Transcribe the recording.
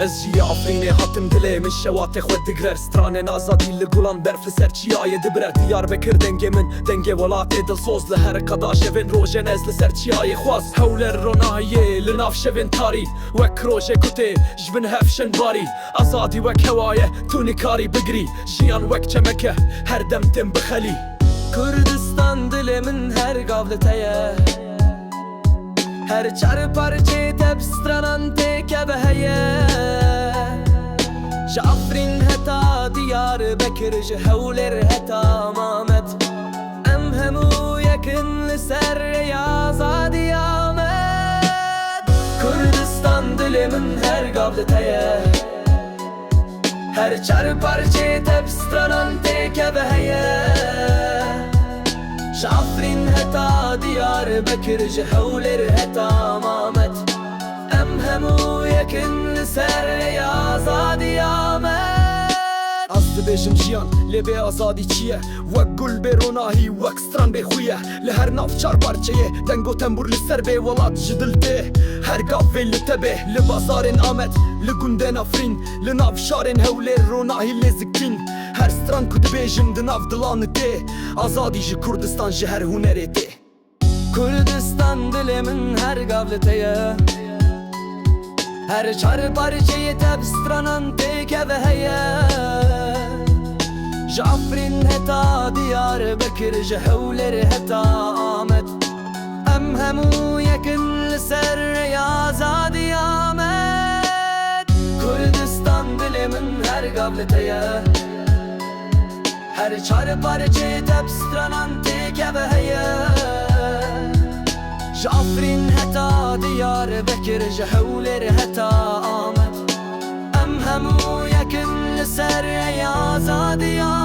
Ez jî Afrînê hatim dilê min şewatê xwe digrer. Stranên azadî li gulan berf li ser çiyayê dibirer. Diyarbekir dengê min, dengê welatê dilsoz. Li her qeda şevên rojên ez li ser çiyayê xwaz. Hewler ronahiyê li nav şevên tarî. Wek rojê kutê ji bin hevşên barî. Azadî wek hewaye tu nikarî bigirî. Jiyan wek çemeke her dem tên bixelî. Kurdistan dilê min her gav li te ye. Her çar parçê tep stranan têkeve heye. Ji Afrîn heta Diyarbekir ji Hewlêr heta Mamet. Em hemû yekin li ser rêya azadiya me. Kurdistan dilê min her gav li te ye. Her çar parçê tep stranan têkeve heye. Ji Afrîn heta Diyarbekir ji Hewlêr heta Mamet. Em hemû yekin li ser rêya azadiya me. Ez dibêjim jiyan lê bê azadî çi ye. Wek gul bê ronahî wek stran bê xwe ye. Li her nav çar parçeyê deng û tembûr li ser bê welat ji dil tê. Her gav vê li te bê li bazarên Amet. Li gundên Afrîn li nav şarên Hewlêr ronahî lê zikîn. Her stran ku dibêjim di nav dilanê tê. Azadî ji Kurdistan ji her hunerê tê. Kurdistan dilê min her gav li te ye. Her çar parçeyê tep stranan têkeve heye. Ji Afrîn heta Diyarbekir ji Hewlêr heta Amet. Em hemû yekin li ser rêya azadiya me. Kurdistan dilê min her gav li te ye. Her çar parçê tep stranan têkeve heye. Ji Afrîn heta Diyarbekir ji Hewlêr heta Amet. Em hemû yekin li ser rêya azadiya